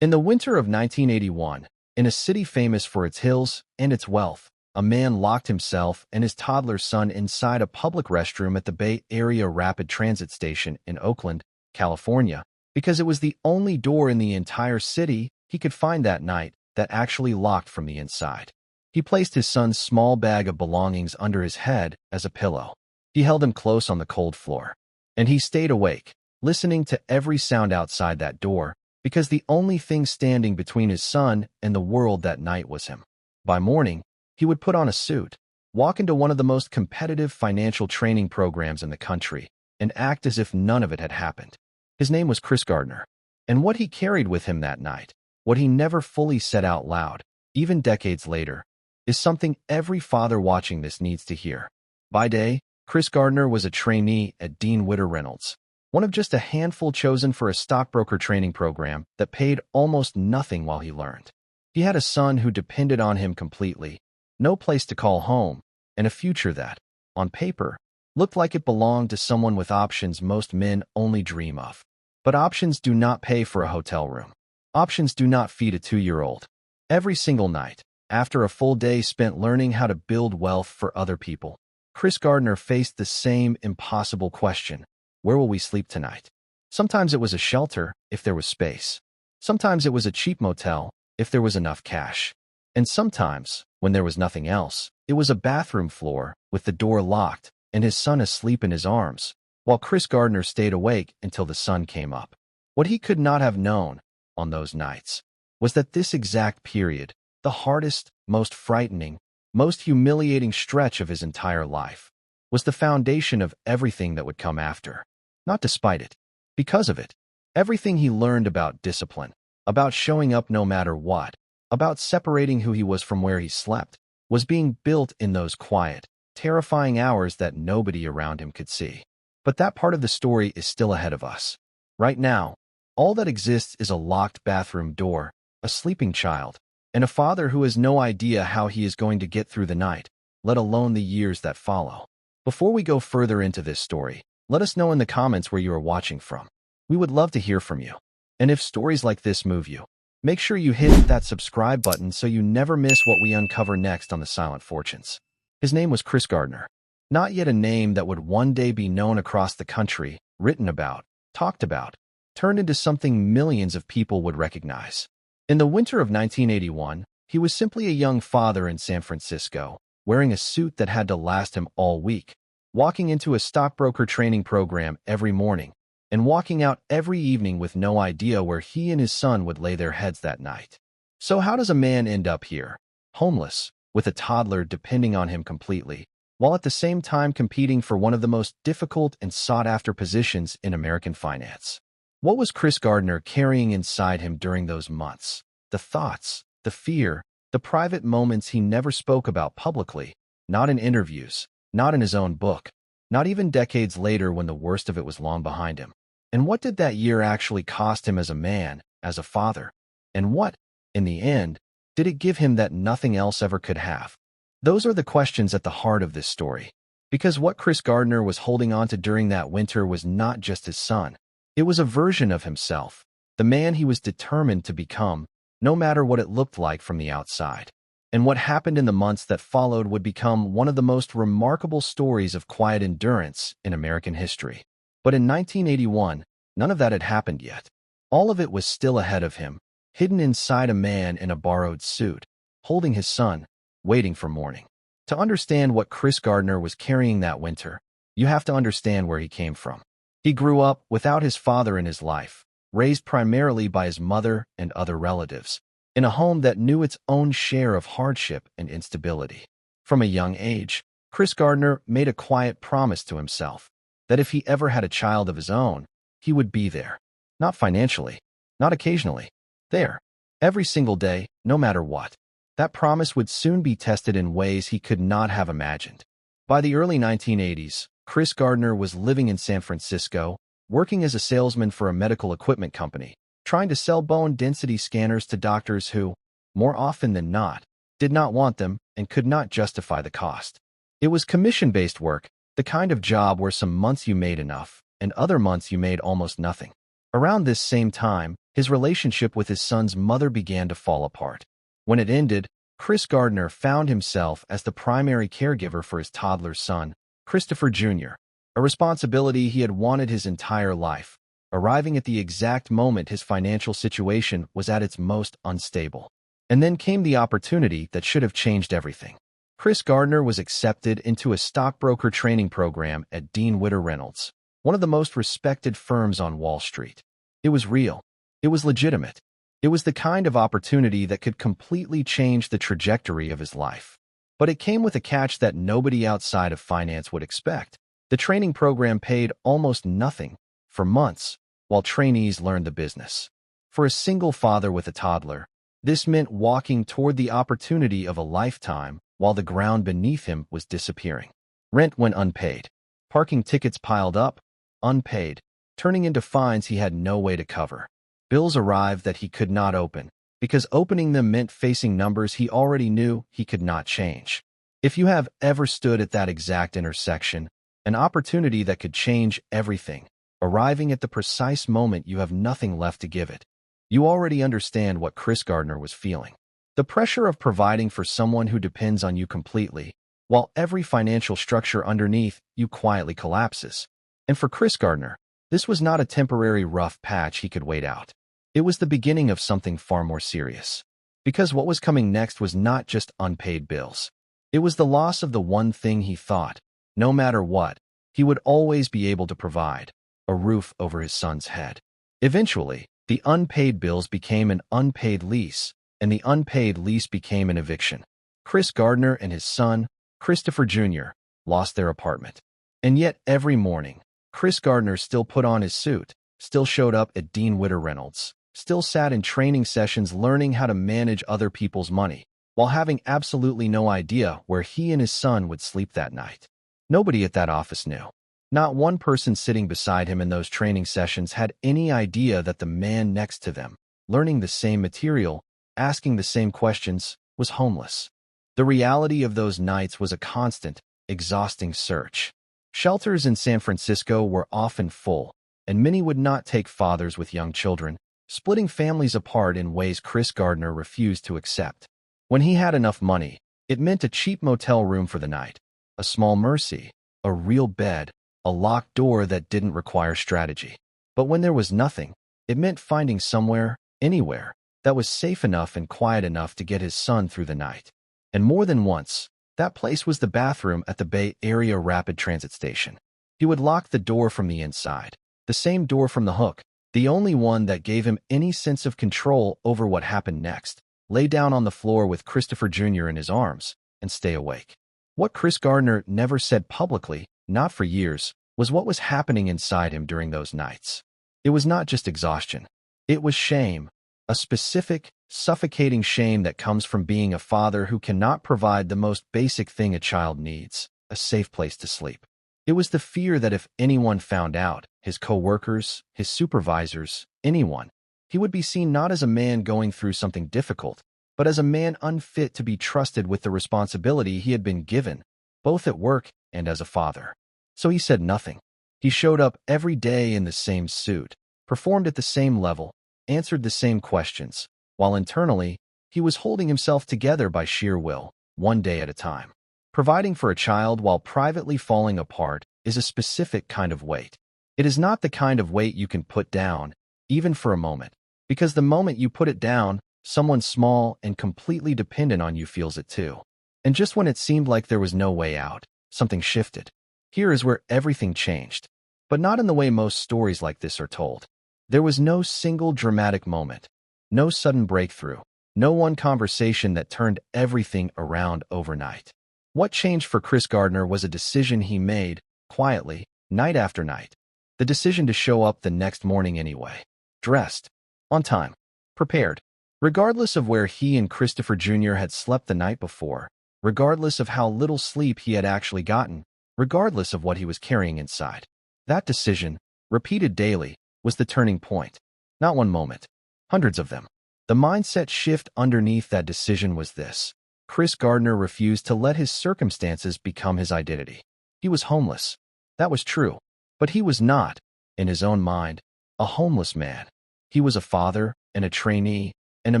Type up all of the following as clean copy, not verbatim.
In the winter of 1981, in a city famous for its hills and its wealth, a man locked himself and his toddler son inside a public restroom at the Bay Area Rapid Transit Station in Oakland, California, because it was the only door in the entire city he could find that night that actually locked from the inside. He placed his son's small bag of belongings under his head as a pillow. He held him close on the cold floor. And he stayed awake, listening to every sound outside that door, because the only thing standing between his son and the world that night was him. By morning, he would put on a suit, walk into one of the most competitive financial training programs in the country, and act as if none of it had happened. His name was Chris Gardner. And what he carried with him that night, what he never fully said out loud, even decades later, is something every father watching this needs to hear. By day, Chris Gardner was a trainee at Dean Witter Reynolds, one of just a handful chosen for a stockbroker training program that paid almost nothing while he learned. He had a son who depended on him completely, no place to call home, and a future that, on paper, looked like it belonged to someone with options most men only dream of. But options do not pay for a hotel room. Options do not feed a 2-year-old. Every single night, after a full day spent learning how to build wealth for other people, Chris Gardner faced the same impossible question: where will we sleep tonight? Sometimes it was a shelter, if there was space. Sometimes it was a cheap motel, if there was enough cash. And sometimes, when there was nothing else, it was a bathroom floor with the door locked and his son asleep in his arms, while Chris Gardner stayed awake until the sun came up. What he could not have known on those nights was that this exact period, the hardest, most frightening, most humiliating stretch of his entire life, was the foundation of everything that would come after. Not despite it, because of it. Everything he learned about discipline, about showing up no matter what, about separating who he was from where he slept, was being built in those quiet, terrifying hours that nobody around him could see. But that part of the story is still ahead of us. Right now, all that exists is a locked bathroom door, a sleeping child, and a father who has no idea how he is going to get through the night, let alone the years that follow. Before we go further into this story, let us know in the comments where you are watching from. We would love to hear from you. And if stories like this move you, make sure you hit that subscribe button so you never miss what we uncover next on The Silent Fortunes. His name was Chris Gardner. Not yet a name that would one day be known across the country, written about, talked about, turned into something millions of people would recognize. In the winter of 1981, he was simply a young father in San Francisco, wearing a suit that had to last him all week, walking into a stockbroker training program every morning, and walking out every evening with no idea where he and his son would lay their heads that night. So how does a man end up here, homeless, with a toddler depending on him completely, while at the same time competing for one of the most difficult and sought-after positions in American finance? What was Chris Gardner carrying inside him during those months? The thoughts, the fear, the private moments he never spoke about publicly, not in interviews, not in his own book, not even decades later when the worst of it was long behind him. And what did that year actually cost him as a man, as a father? And what, in the end, did it give him that nothing else ever could have? Those are the questions at the heart of this story. Because what Chris Gardner was holding on to during that winter was not just his son. It was a version of himself, the man he was determined to become, no matter what it looked like from the outside. And what happened in the months that followed would become one of the most remarkable stories of quiet endurance in American history. But in 1981, none of that had happened yet. All of it was still ahead of him, hidden inside a man in a borrowed suit, holding his son, waiting for morning. To understand what Chris Gardner was carrying that winter, you have to understand where he came from. He grew up without his father in his life, raised primarily by his mother and other relatives, in a home that knew its own share of hardship and instability. From a young age, Chris Gardner made a quiet promise to himself that if he ever had a child of his own, he would be there. Not financially, not occasionally. There. Every single day, no matter what. That promise would soon be tested in ways he could not have imagined. By the early 1980s, Chris Gardner was living in San Francisco, working as a salesman for a medical equipment company, trying to sell bone density scanners to doctors who, more often than not, did not want them and could not justify the cost. It was commission-based work, the kind of job where some months you made enough and other months you made almost nothing. Around this same time, His relationship with his son's mother began to fall apart. When it ended, Chris Gardner found himself as the primary caregiver for his toddler son, Christopher Jr., a responsibility he had wanted his entire life, arriving at the exact moment his financial situation was at its most unstable. And then came the opportunity that should have changed everything. Chris Gardner was accepted into a stockbroker training program at Dean Witter Reynolds, one of the most respected firms on Wall Street. It was real. It was legitimate. It was the kind of opportunity that could completely change the trajectory of his life. But it came with a catch that nobody outside of finance would expect. The training program paid almost nothing for months while trainees learned the business. For a single father with a toddler, this meant walking toward the opportunity of a lifetime while the ground beneath him was disappearing. Rent went unpaid. Parking tickets piled up, unpaid, turning into fines he had no way to cover. Bills arrived that he could not open, because opening them meant facing numbers he already knew he could not change. If you have ever stood at that exact intersection, an opportunity that could change everything, arriving at the precise moment you have nothing left to give it, you already understand what Chris Gardner was feeling. The pressure of providing for someone who depends on you completely, while every financial structure underneath you quietly collapses. And for Chris Gardner, this was not a temporary rough patch he could wait out. It was the beginning of something far more serious. Because what was coming next was not just unpaid bills. It was the loss of the one thing he thought, no matter what, he would always be able to provide: a roof over his son's head. Eventually, the unpaid bills became an unpaid lease, and the unpaid lease became an eviction. Chris Gardner and his son, Christopher Jr., lost their apartment. And yet every morning, Chris Gardner still put on his suit, still showed up at Dean Witter Reynolds, still sat in training sessions learning how to manage other people's money, while having absolutely no idea where he and his son would sleep that night. Nobody at that office knew. Not one person sitting beside him in those training sessions had any idea that the man next to them, learning the same material, asking the same questions, was homeless. The reality of those nights was a constant, exhausting search. Shelters in San Francisco were often full, and many would not take fathers with young children, splitting families apart in ways Chris Gardner refused to accept. When he had enough money, it meant a cheap motel room for the night, a small mercy, a real bed, a locked door that didn't require strategy. But when there was nothing, it meant finding somewhere, anywhere, that was safe enough and quiet enough to get his son through the night. And more than once, that place was the bathroom at the Bay Area Rapid Transit Station. He would lock the door from the inside, the same door from the hook, the only one that gave him any sense of control over what happened next, lay down on the floor with Christopher Jr. in his arms, and stay awake. What Chris Gardner never said publicly, not for years, was what was happening inside him during those nights. It was not just exhaustion. It was shame, a specific, suffocating shame that comes from being a father who cannot provide the most basic thing a child needs: a safe place to sleep. It was the fear that if anyone found out, his coworkers, his supervisors, anyone, he would be seen not as a man going through something difficult, but as a man unfit to be trusted with the responsibility he had been given, both at work and as a father. So he said nothing. He showed up every day in the same suit, performed at the same level, answered the same questions, while internally, he was holding himself together by sheer will, one day at a time. Providing for a child while privately falling apart is a specific kind of weight. It is not the kind of weight you can put down, even for a moment, because the moment you put it down, someone small and completely dependent on you feels it too. And just when it seemed like there was no way out, something shifted. Here is where everything changed, but not in the way most stories like this are told. There was no single dramatic moment, no sudden breakthrough, no one conversation that turned everything around overnight. What changed for Chris Gardner was a decision he made, quietly, night after night. The decision to show up the next morning anyway. Dressed, on time, prepared, regardless of where he and Christopher Jr. had slept the night before, regardless of how little sleep he had actually gotten, regardless of what he was carrying inside. That decision, repeated daily, was the turning point. Not one moment, hundreds of them. The mindset shift underneath that decision was this: Chris Gardner refused to let his circumstances become his identity. He was homeless. That was true. But he was not, in his own mind, a homeless man. He was a father and a trainee and a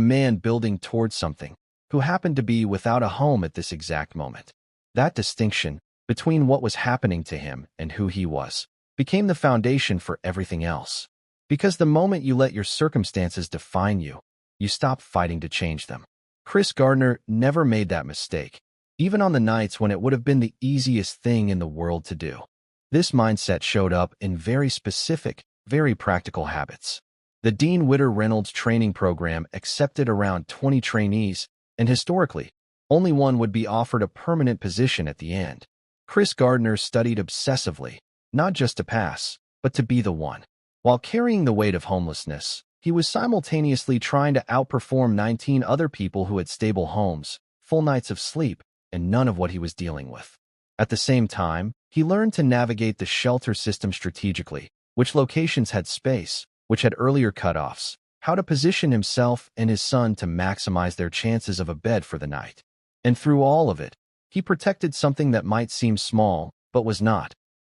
man building towards something who happened to be without a home at this exact moment. That distinction between what was happening to him and who he was became the foundation for everything else. Because the moment you let your circumstances define you, you stop fighting to change them. Chris Gardner never made that mistake, even on the nights when it would have been the easiest thing in the world to do. This mindset showed up in very specific, very practical habits. The Dean Witter Reynolds training program accepted around 20 trainees, and historically, only one would be offered a permanent position at the end. Chris Gardner studied obsessively, not just to pass, but to be the one. While carrying the weight of homelessness, he was simultaneously trying to outperform 19 other people who had stable homes, full nights of sleep, and none of what he was dealing with. At the same time, he learned to navigate the shelter system strategically, which locations had space, which had earlier cutoffs, how to position himself and his son to maximize their chances of a bed for the night. And through all of it, he protected something that might seem small, but was not.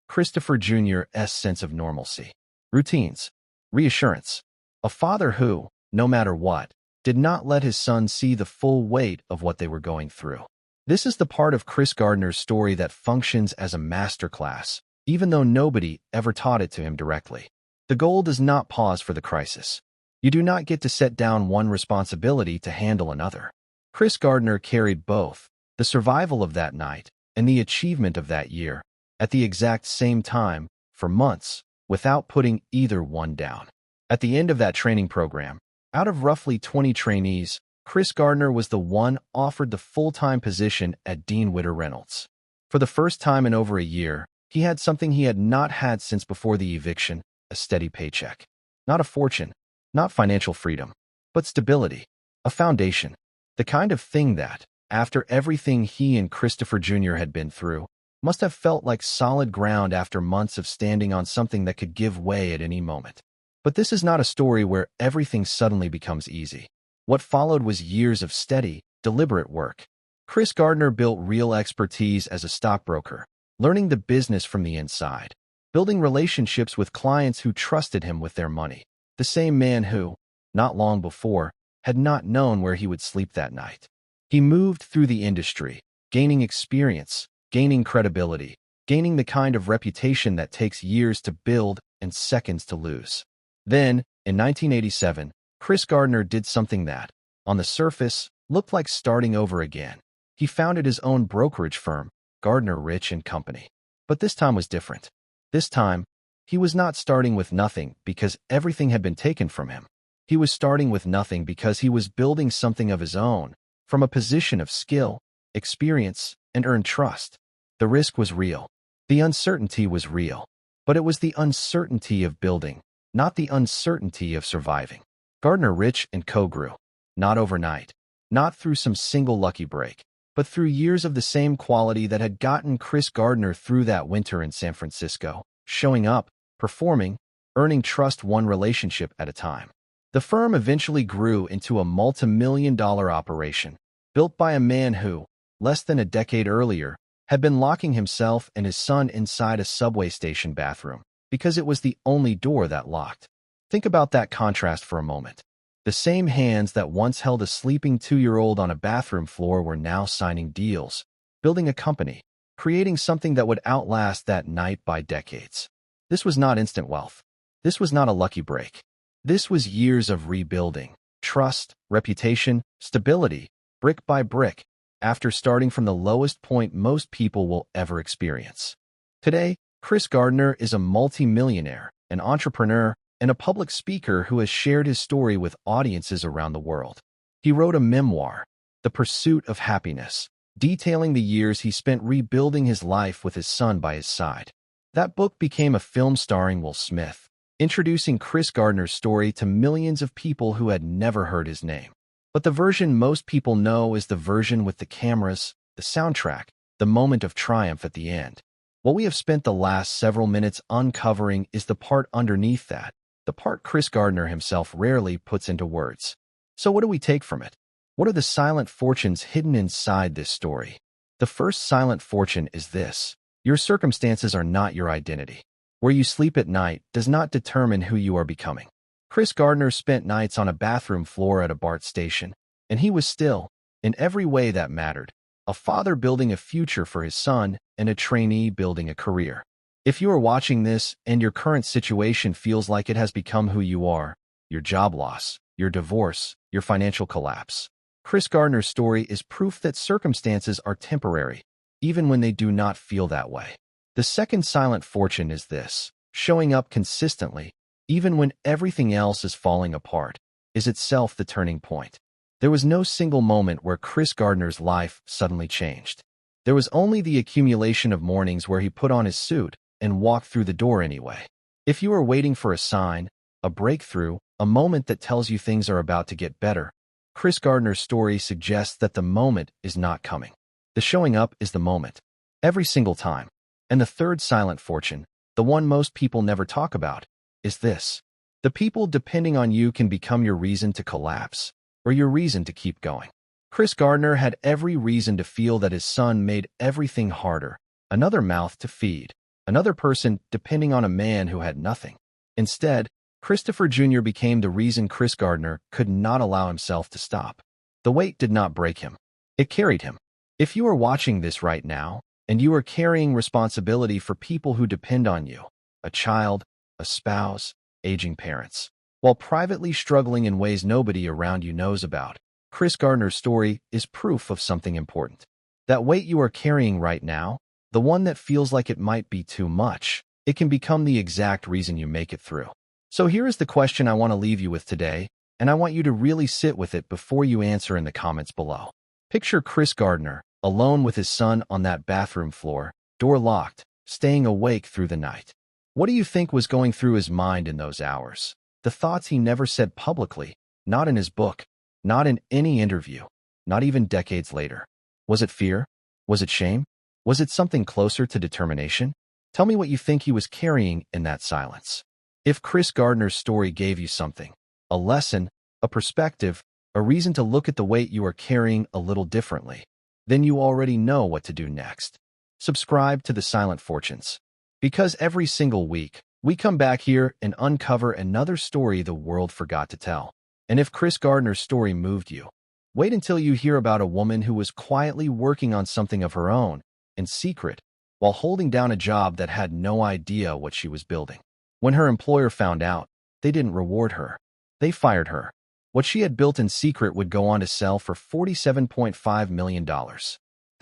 Christopher Jr.'s sense of normalcy. Routines. Reassurance. A father who, no matter what, did not let his son see the full weight of what they were going through. This is the part of Chris Gardner's story that functions as a masterclass, even though nobody ever taught it to him directly. The goal does not pause for the crisis. You do not get to set down one responsibility to handle another. Chris Gardner carried both, the survival of that night and the achievement of that year, at the exact same time, for months, without putting either one down. At the end of that training program, out of roughly 20 trainees, Chris Gardner was the one offered the full-time position at Dean Witter Reynolds. For the first time in over a year, he had something he had not had since before the eviction, a steady paycheck. Not a fortune, not financial freedom, but stability, a foundation. The kind of thing that, after everything he and Christopher Jr. had been through, must have felt like solid ground after months of standing on something that could give way at any moment. But this is not a story where everything suddenly becomes easy. What followed was years of steady, deliberate work. Chris Gardner built real expertise as a stockbroker, learning the business from the inside, building relationships with clients who trusted him with their money, the same man who, not long before, had not known where he would sleep that night. He moved through the industry, gaining experience, gaining credibility, gaining the kind of reputation that takes years to build and seconds to lose. Then, in 1987, Chris Gardner did something that, on the surface, looked like starting over again. He founded his own brokerage firm, Gardner Rich & Company. But this time was different. This time, he was not starting with nothing because everything had been taken from him. He was starting with nothing because he was building something of his own, from a position of skill, experience, and earned trust. The risk was real. The uncertainty was real. But it was the uncertainty of building, not the uncertainty of surviving. Gardner Rich & Co. grew. Not overnight. Not through some single lucky break, but through years of the same quality that had gotten Chris Gardner through that winter in San Francisco, showing up, performing, earning trust one relationship at a time. The firm eventually grew into a multi-million-dollar operation, built by a man who, less than a decade earlier, had been locking himself and his son inside a subway station bathroom, because it was the only door that locked. Think about that contrast for a moment. The same hands that once held a sleeping 2-year-old on a bathroom floor were now signing deals, building a company, creating something that would outlast that night by decades. This was not instant wealth. This was not a lucky break. This was years of rebuilding, trust, reputation, stability, brick by brick, after starting from the lowest point most people will ever experience. Today, Chris Gardner is a multi-millionaire, an entrepreneur, and a public speaker who has shared his story with audiences around the world. He wrote a memoir, The Pursuit of Happiness, detailing the years he spent rebuilding his life with his son by his side. That book became a film starring Will Smith, introducing Chris Gardner's story to millions of people who had never heard his name. But the version most people know is the version with the cameras, the soundtrack, the moment of triumph at the end. What we have spent the last several minutes uncovering is the part underneath that, the part Chris Gardner himself rarely puts into words. So what do we take from it? What are the silent fortunes hidden inside this story? The first silent fortune is this: your circumstances are not your identity. Where you sleep at night does not determine who you are becoming. Chris Gardner spent nights on a bathroom floor at a BART station, and he was still, in every way that mattered, a father building a future for his son and a trainee building a career. If you are watching this and your current situation feels like it has become who you are, your job loss, your divorce, your financial collapse, Chris Gardner's story is proof that circumstances are temporary, even when they do not feel that way. The second silent fortune is this: showing up consistently, even when everything else is falling apart, is itself the turning point. There was no single moment where Chris Gardner's life suddenly changed. There was only the accumulation of mornings where he put on his suit and walked through the door anyway. If you are waiting for a sign, a breakthrough, a moment that tells you things are about to get better, Chris Gardner's story suggests that the moment is not coming. The showing up is the moment, every single time. And the third silent fortune, the one most people never talk about, is this: the people depending on you can become your reason to collapse, or your reason to keep going. Chris Gardner had every reason to feel that his son made everything harder, another mouth to feed, another person depending on a man who had nothing. Instead, Christopher Jr. became the reason Chris Gardner could not allow himself to stop. The weight did not break him. It carried him. If you are watching this right now, and you are carrying responsibility for people who depend on you, a child, a spouse, aging parents, while privately struggling in ways nobody around you knows about, Chris Gardner's story is proof of something important. That weight you are carrying right now, the one that feels like it might be too much, it can become the exact reason you make it through. So here is the question I want to leave you with today, and I want you to really sit with it before you answer in the comments below. Picture Chris Gardner, alone with his son on that bathroom floor, door locked, staying awake through the night. What do you think was going through his mind in those hours? The thoughts he never said publicly, not in his book, not in any interview, not even decades later. Was it fear? Was it shame? Was it something closer to determination? Tell me what you think he was carrying in that silence. If Chris Gardner's story gave you something, a lesson, a perspective, a reason to look at the weight you are carrying a little differently, then you already know what to do next. Subscribe to The Silent Fortunes, because every single week, we come back here and uncover another story the world forgot to tell. And if Chris Gardner's story moved you, wait until you hear about a woman who was quietly working on something of her own, in secret, while holding down a job that had no idea what she was building. When her employer found out, they didn't reward her. They fired her. What she had built in secret would go on to sell for $47.5 million.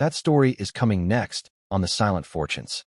That story is coming next on The Silent Fortunes.